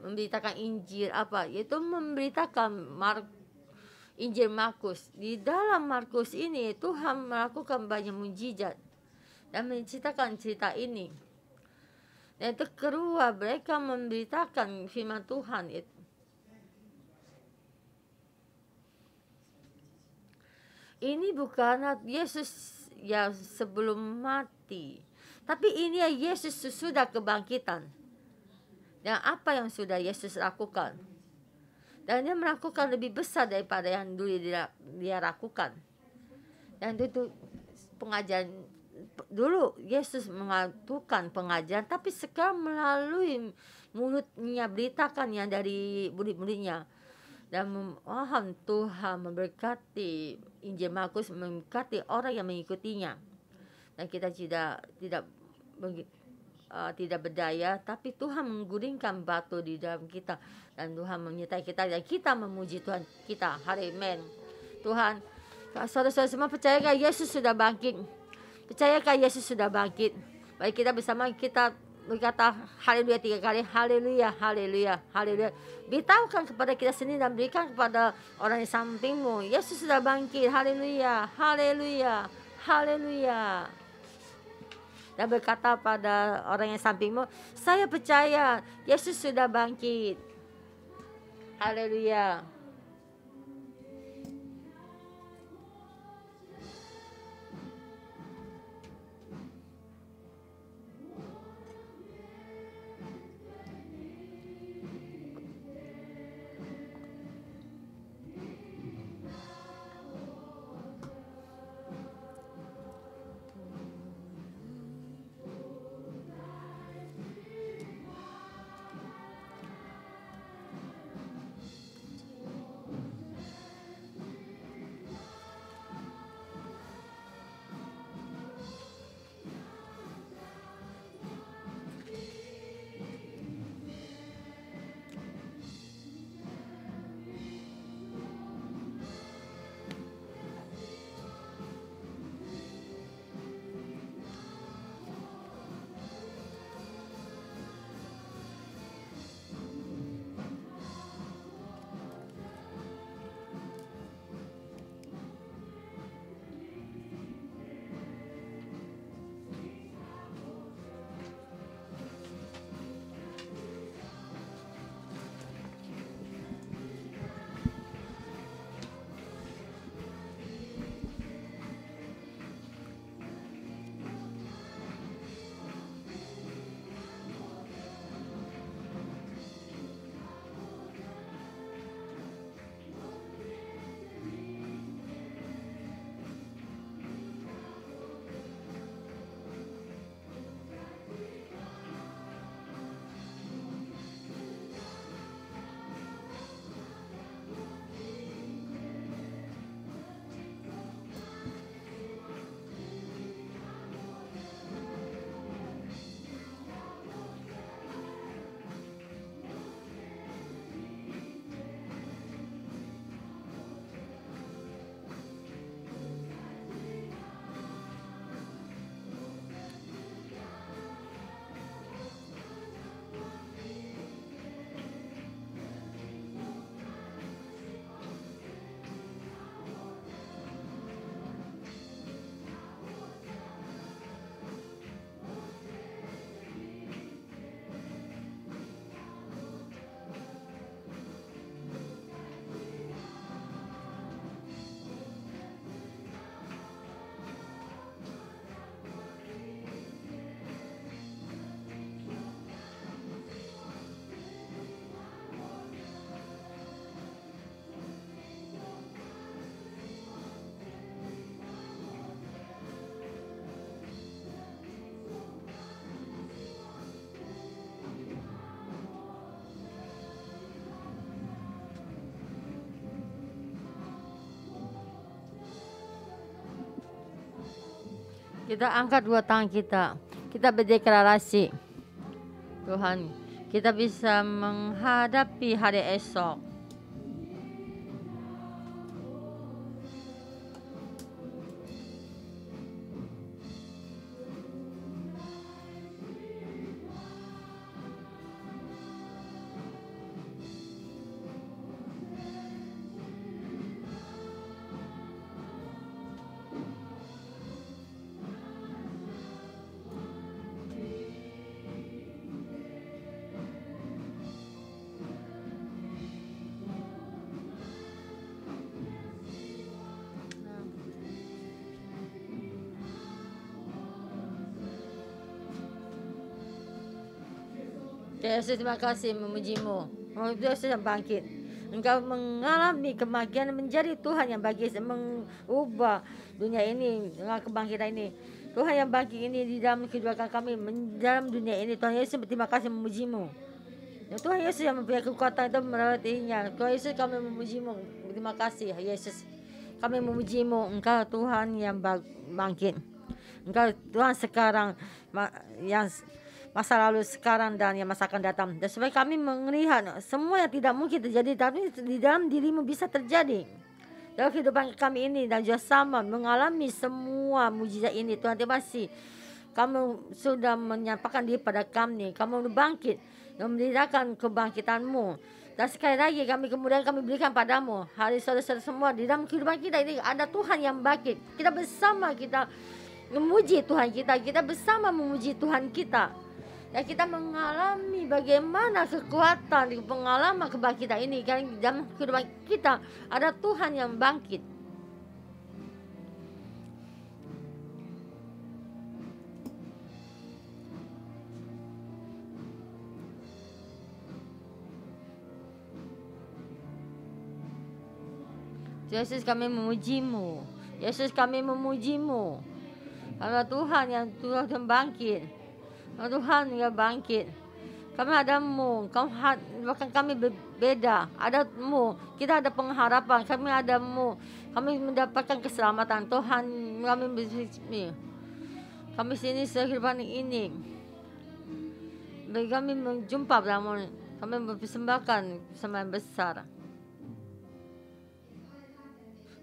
apa? Yaitu memberitakan Injil Markus. Di dalam Markus ini Tuhan melakukan banyak mujizat dan menceritakan cerita ini. Dan itu kedua, mereka memberitakan firman Tuhan itu. Ini bukan Yesus yang sebelum mati, tapi ini Yesus sesudah kebangkitan. Dan apa yang sudah Yesus lakukan. Dan dia melakukan lebih besar daripada yang dulu dia lakukan. Dan itu pengajaran. Dulu Yesus melakukan pengajaran, tapi sekarang melalui mulutnya beritakan yang dari murid-muridnya. Dan mohon Tuhan memberkati Injil Markus, memberkati orang yang mengikutinya. Dan kita tidak berdaya, tapi Tuhan menggulingkan batu di dalam kita, dan Tuhan menyertai kita, dan kita memuji Tuhan kita. Amin. Tuhan, saudara-saudara semua, percayakah Yesus sudah bangkit? Percayakah Yesus sudah bangkit? Baik, kita bersama kita berkata haleluya 3 kali. Haleluya, haleluya, haleluya. Beritahukan kepada kita sendiri dan berikan kepada orang di sampingmu, Yesus sudah bangkit. Haleluya, haleluya, haleluya. Dan berkata pada orang yang sampingmu, saya percaya Yesus sudah bangkit. Haleluya. Kita angkat dua tangan kita. Kita berdeklarasi, Tuhan, kita bisa menghadapi hari esok. Yesus, terima kasih, memuji-Mu. Yesus yang bangkit. Engkau mengalami kematian menjadi Tuhan yang bangkit, mengubah dunia ini dengan kebangkitan ini. Tuhan yang bangkit ini di dalam kehidupan kami, dalam dunia ini. Tuhan Yesus, terima kasih, memuji-Mu. Ya, Tuhan Yesus yang mempunyai kekuatan itu merawatinya. Tuhan Yesus, kami memuji-Mu. Terima kasih, Yesus. Kami memuji-Mu. Engkau Tuhan yang bangkit. Engkau Tuhan sekarang, yang masa lalu, sekarang, dan yang masa akan datang. Dan supaya kami melihat semua yang tidak mungkin terjadi, tapi di dalam diri-Mu bisa terjadi. Dalam kehidupan kami ini dan juga sama mengalami semua mujizat ini. Tuhan, terima kasih. Kamu sudah menyampaikan diri pada kami. Kamu bangkit, memberikan kebangkitan-Mu. Dan sekali lagi kemudian kami berikan padamu. Hari saudara-saudara semua, di dalam kehidupan kita ini ada Tuhan yang bangkit. Kita bersama, kita memuji Tuhan kita. Kita bersama memuji Tuhan kita. Dan kita mengalami bagaimana kekuatan, pengalaman kebangkitan ini. Karena dalam kehidupan kita ada Tuhan yang bangkit. Yesus, kami memuji-Mu. Yesus, kami memuji-Mu. Karena Tuhan yang bangkit. Tuhan yang bangkit. Kami ada-Mu. Bahkan kami berbeda. Ada-Mu. Kita ada pengharapan. Kami ada-Mu. Kami mendapatkan keselamatan. Tuhan, kami sini kehidupan ini. Bagi kami menjumpa padamu. Kami mempersembahkan sembahan besar.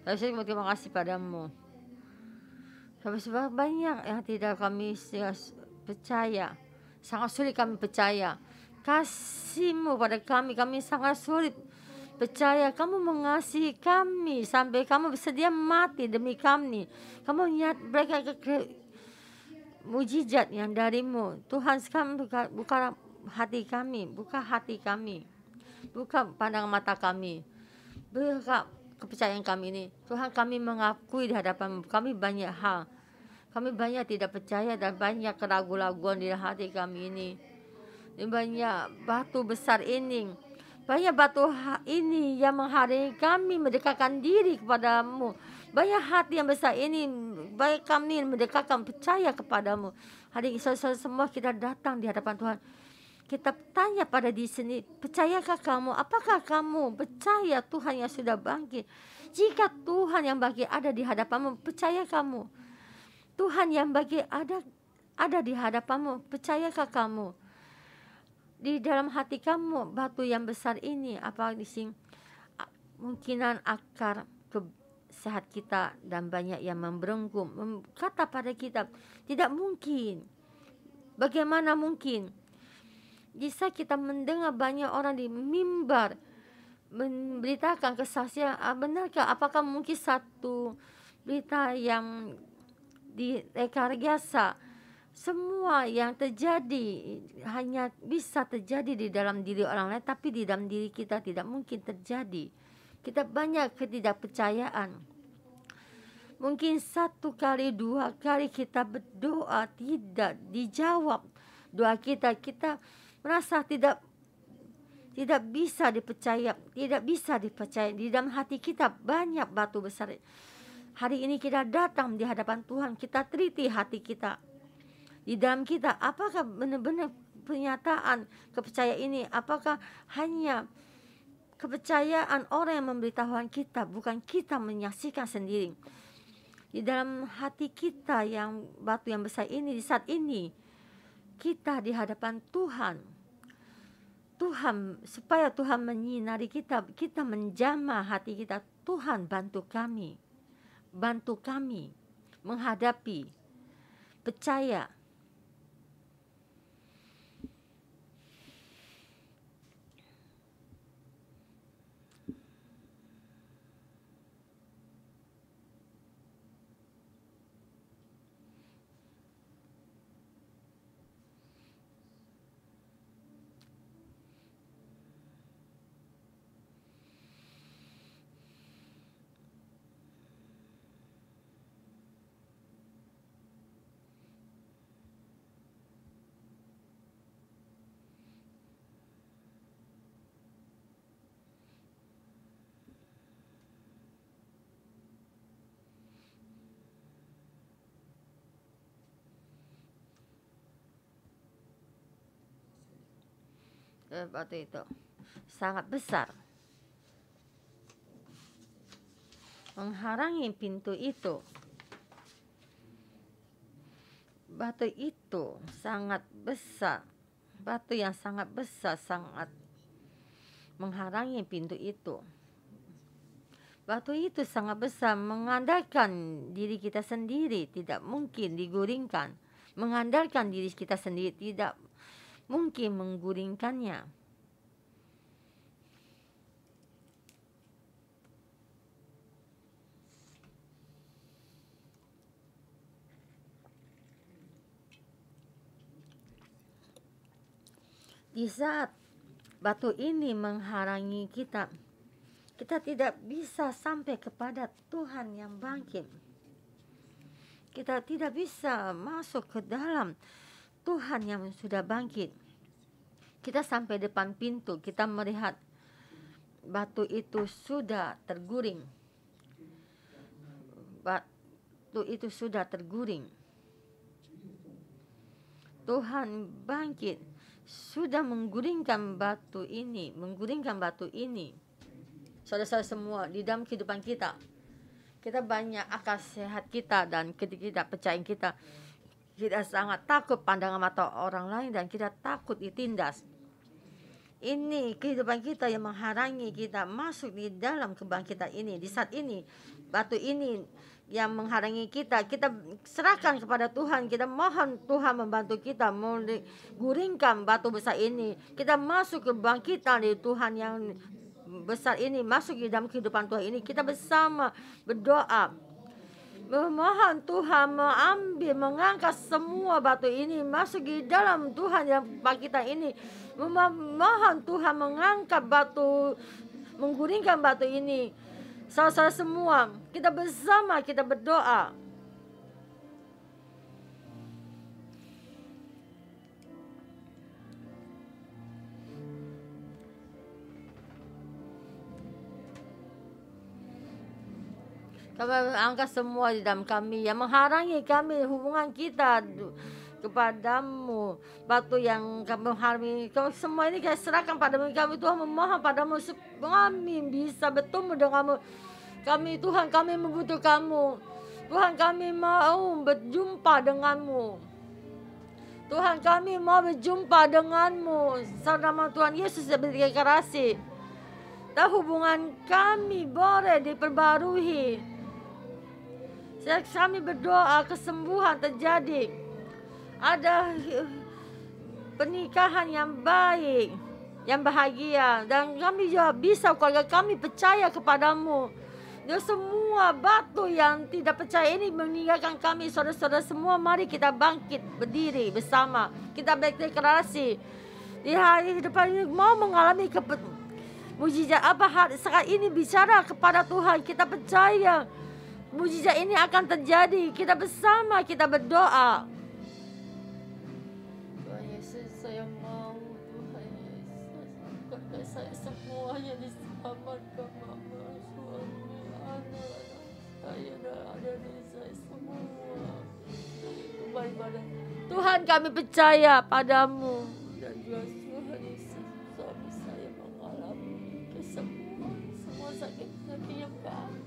Terima kasih padamu. Kami sebab banyak yang tidak kami percaya. Sangat sulit kami percaya. Kasih-Mu pada kami sangat sulit percaya. Kamu mengasihi kami sampai kamu bersedia mati demi kami. Kamu berikan mujizat yang dari-Mu. Tuhan, sekarang buka hati kami. Buka hati kami. Buka pandangan mata kami. Buka kepercayaan kami ini. Tuhan, kami mengakui di hadapan-Mu. Kami banyak hal. Kami banyak tidak percaya dan banyak keraguan-raguan di hati kami ini. Banyak batu besar ini. Banyak batu ini yang menghalangi kami mendekatkan diri kepada-Mu. Banyak hati yang besar ini. Banyak kami mendekatkan percaya kepada-Mu. Hari ini semua kita datang di hadapan Tuhan. Kita tanya pada di sini, percayakah kamu? Apakah kamu percaya Tuhan yang sudah bangkit? Jika Tuhan yang bangkit ada di hadapan-Mu, percaya kamu? Tuhan yang bagi ada di hadapan-Mu, percayakah kamu? Di dalam hati kamu batu yang besar ini apa di sini? Mungkinan akar sehat kita dan banyak yang memberengkum kata pada kita tidak mungkin. Bagaimana mungkin? Bisa kita mendengar banyak orang di mimbar memberitakan kesaksian, benarkah? Apakah mungkin satu berita yang di rekayasa? Semua yang terjadi hanya bisa terjadi di dalam diri orang lain, tapi di dalam diri kita tidak mungkin terjadi. Kita banyak ketidakpercayaan. Mungkin 1 kali 2 kali kita berdoa tidak dijawab doa kita. Kita merasa tidak bisa dipercaya, tidak bisa dipercaya. Di dalam hati kita banyak batu besar. Hari ini kita datang di hadapan Tuhan, kita teliti hati kita. Di dalam kita, apakah benar-benar pernyataan kepercayaan ini? Apakah hanya kepercayaan orang yang memberitahukan kita, bukan kita menyaksikan sendiri? Di dalam hati kita yang batu yang besar ini, di saat ini kita di hadapan Tuhan. Tuhan, supaya Tuhan menyinari kita, kita menjamah hati kita. Tuhan bantu kami menghadapi, percaya. Batu itu sangat besar, menghalangi pintu itu. Batu itu sangat besar, batu yang sangat besar, sangat menghalangi pintu itu. Batu itu sangat besar, mengandalkan diri kita sendiri tidak mungkin digulingkan. Mengandalkan diri kita sendiri tidak mungkin menggulingkannya. Di saat batu ini menghalangi kita, kita tidak bisa sampai kepada Tuhan yang bangkit. Kita tidak bisa masuk ke dalam Tuhan yang sudah bangkit. Kita sampai depan pintu, kita melihat batu itu sudah terguling. Batu itu sudah terguling. Tuhan bangkit, sudah menggulingkan batu ini, Saudara-saudara semua, di dalam kehidupan kita, kita banyak akal sehat kita dan ketidakpercayaan kita. Kita sangat takut pandangan mata orang lain dan kita takut ditindas. Ini kehidupan kita yang menghalangi kita masuk di dalam kebangkitan ini. Di saat ini, batu ini yang menghalangi kita, kita serahkan kepada Tuhan. Kita mohon Tuhan membantu kita menggulingkan batu besar ini. Kita masuk ke bangkitan di Tuhan yang besar ini, masuk di dalam kehidupan Tuhan ini. Kita bersama berdoa, memohon Tuhan mengangkat semua batu ini masuk di dalam Tuhan yang bangkitan ini. Memohon Tuhan mengangkat batu, menggulingkan batu ini. Saudara-saudara semua, kita bersama, kita berdoa. Kami angkat semua di dalam kami yang menghalangi kami hubungan kita kepadamu. Batu yang kami menghalangi, semua ini kita serahkan padamu. Kami Tuhan memohon padamu supaya kami bisa bertemu denganmu. Kami Tuhan, kami membutuhkanmu. Tuhan, kami mau berjumpa denganmu. Tuhan, kami mau berjumpa denganmu. Saudara Tuhan Yesus yang berdeklarasi, dan hubungan kami boleh diperbarui. Kami berdoa kesembuhan terjadi. Ada pernikahan yang baik, yang bahagia. Dan kami juga bisa, keluarga kami percaya kepadamu. Dan semua batu yang tidak percaya ini meninggalkan kami. Saudara-saudara semua, mari kita bangkit berdiri bersama. Kita berdeklarasi di hari depan ini mau mengalami mujizat apa saat ini, bicara kepada Tuhan. Kita percaya mujizat ini akan terjadi. Kita bersama, kita berdoa. Tuhan Yesus, saya mau, Tuhan Yesus, angkatkan saya semuanya diselamatkan, Mama, suami, anak-anak saya dan adik-adik saya semua. Tuhan, kami percaya padamu. Dan juga Tuhan Yesus, suami saya mengalami kesembuhan semua sakit-sakit yang banyak.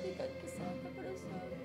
Berikan kesehatan pada suami saya.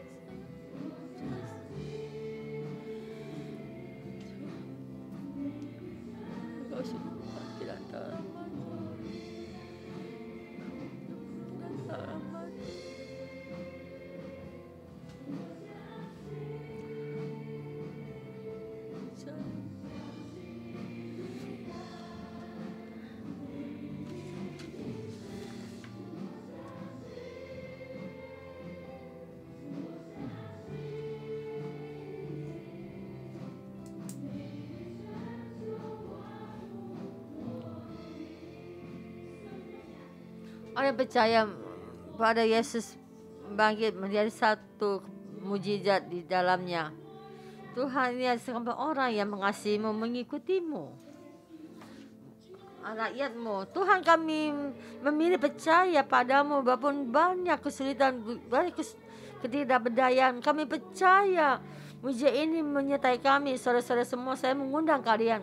Orang yang percaya pada Yesus bangkit menjadi satu mujizat di dalamnya. Tuhan ini adalah orang yang mengasihimu, mengikutimu, rakyatmu. Tuhan, kami memilih percaya padamu walaupun banyak kesulitan, banyak ketidakberdayaan. Kami percaya mujizat ini menyertai kami. Saudara-saudara semua, saya mengundang kalian,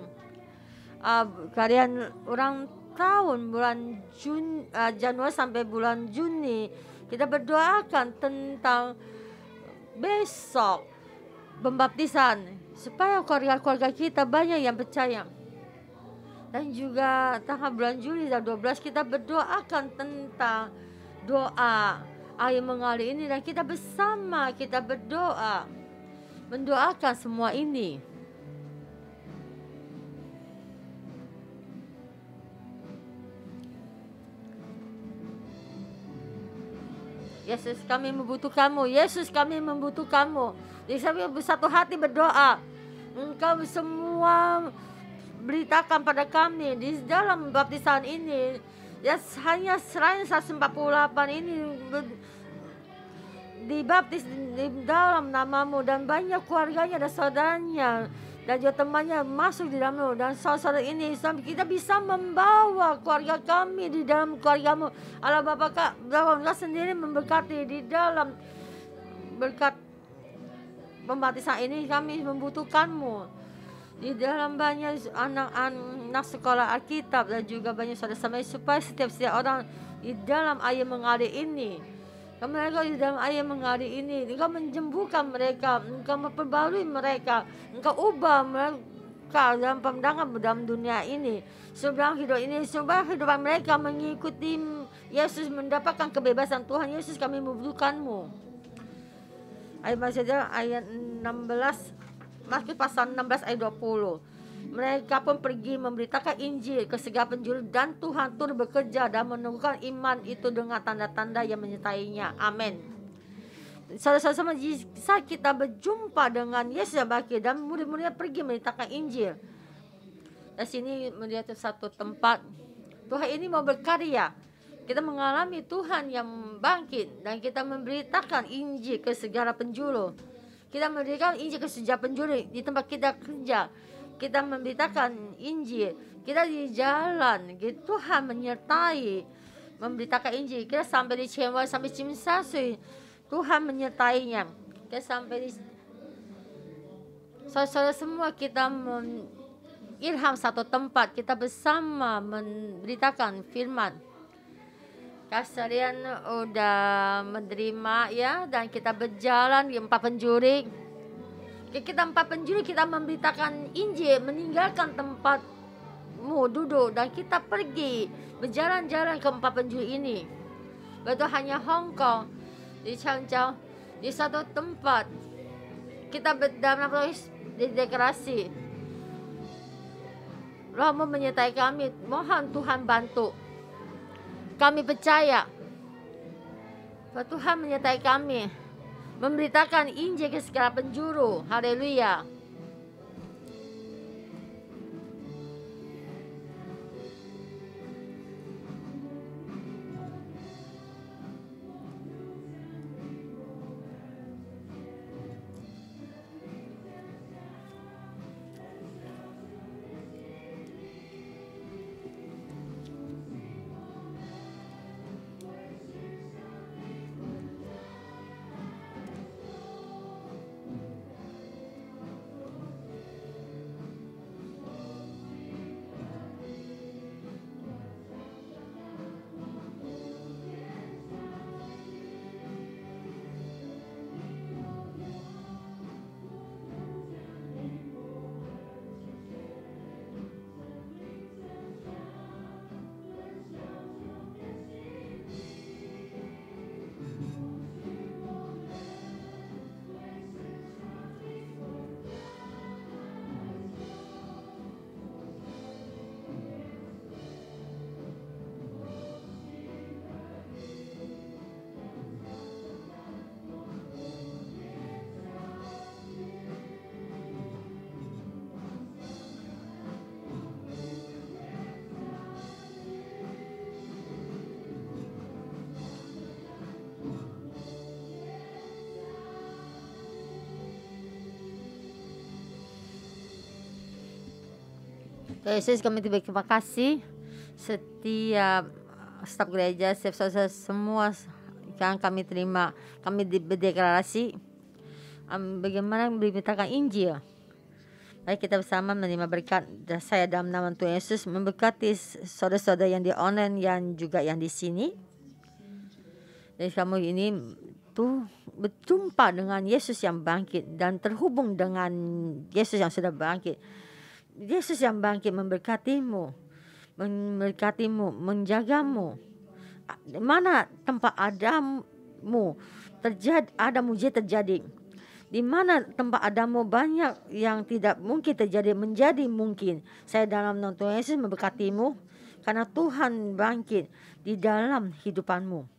kalian orang tahun bulan Januari sampai bulan Juni, kita berdoakan tentang besok pembaptisan supaya keluarga-keluarga kita banyak yang percaya. Dan juga tanggal bulan Juli dan 12 kita berdoakan tentang doa air mengalir ini, dan kita bersama kita berdoa mendoakan semua ini. Yesus, kami membutuhkanmu. Yesus, kami membutuhkanmu. Jadi kami bersatu hati berdoa. Engkau semua beritakan pada kami di dalam baptisan ini, ya, hanya selain 148 ini dibaptis di dalam namamu, dan banyak keluarganya dan saudaranya dan juga temannya masuk di dalammu. Dan saudara ini sampai kita bisa membawa keluarga kami di dalam keluargamu. Allah Bapa, Engkau sendiri memberkati di dalam berkat pembaptisan ini. Kami membutuhkanmu di dalam banyak anak-anak sekolah Alkitab dan juga banyak saudara-saudara, supaya setiap orang di dalam air mengalir ini, mereka di dalam air mengalir ini, Engkau menjembuhkan mereka, Engkau memperbarui mereka, Engkau ubah mereka dalam pandangan dalam dunia ini, sebelum hidup ini, supaya kehidupan mereka mengikuti Yesus, mendapatkan kebebasan. Tuhan Yesus, kami membutuhkanmu. Ayat 16, Mazmur pasal 16 ayat 20. Mereka pun pergi memberitakan Injil ke segala penjuru, dan Tuhan turut bekerja dan menumbuhkan iman itu dengan tanda-tanda yang menyertainya. Amin. Saudara-saudara, saat kita berjumpa dengan Yesus yang bangkit dan murid-muridnya pergi memberitakan Injil, di sini melihat satu tempat Tuhan ini mau berkarya. Kita mengalami Tuhan yang bangkit dan kita memberitakan Injil ke segala penjuru. Kita memberikan Injil ke setiap penjuru di tempat kita kerja. Kita memberitakan Injil. Kita di jalan, Tuhan menyertai memberitakan Injil. Kita sampai di Chenwa, sampai Cimsasui, Tuhan menyertainya. Kita sampai di saudara semua, kita ilham satu tempat, kita bersama memberitakan firman. Kalian udah menerima ya, dan kita berjalan di 4 penjuru. Kita 4 penjuru, kita memberitakan Injil, meninggalkan tempatmu duduk, dan kita pergi berjalan-jalan ke 4 penjuru ini. Betul, hanya Hong Kong di Changjiang, di satu tempat kita dalam di deklarasi. Rohmu menyertai kami, mohon Tuhan bantu. Kami percaya bahwa Tuhan menyertai kami memberitakan Injil ke segala penjuru. Haleluya. Tuhan Yesus, kami terima kasih setiap staf gereja, setiap saudara semua yang kami terima, kami berdeklarasi bagaimana memberitakan Injil. Mari kita bersama menerima berkat. Saya dalam nama Tuhan Yesus memberkati saudara-saudara yang di online yang juga yang di sini. Dan kamu ini tuh berjumpa dengan Yesus yang bangkit dan terhubung dengan Yesus yang sudah bangkit. Yesus yang bangkit memberkatimu, menjagamu. Di mana tempat Adamu terjadi, ada mujizat terjadi. Di mana tempat Adamu banyak yang tidak mungkin terjadi menjadi mungkin. Saya dalam nama Tuhan Yesus memberkatimu karena Tuhan bangkit di dalam hidupanmu.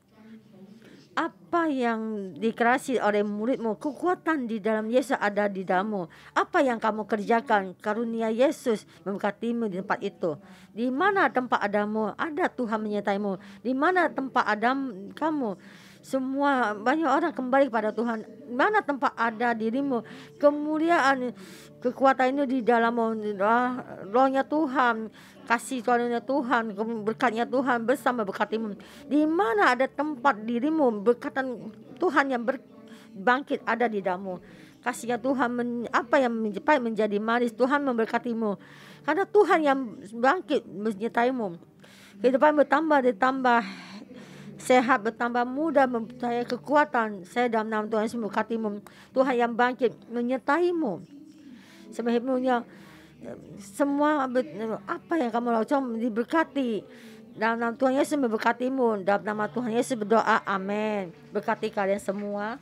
Apa yang dikasih oleh muridmu, kekuatan di dalam Yesus ada di dalammu. Apa yang kamu kerjakan, karunia Yesus memberkatimu di tempat itu. Di mana tempat Adamu, ada Tuhan menyertaimu. Di mana tempat Adam kamu, semua banyak orang kembali kepada Tuhan. Mana tempat ada dirimu, kemuliaan, kekuatan itu di dalammu. Rohnya Tuhan, kasih karunia Tuhan, berkatnya Tuhan bersama berkatimu. Di mana ada tempat dirimu, berkatan Tuhan yang bangkit ada di dalammu. Kasihnya Tuhan, apa yang pahit menjadi manis, Tuhan memberkatimu. Karena Tuhan yang bangkit menyertaimu. Kehidupan ditambah sehat, bertambah mudah, mempercayai kekuatan. Saya dalam nama Tuhan Yesus memberkatimu. Tuhan yang bangkit menyertaimu. Sebenarnya semua apa yang kamu lakukan diberkati. Dalam nama Tuhan Yesus memberkatimu. Dalam nama Tuhan Yesus berdoa, amin. Berkati kalian semua.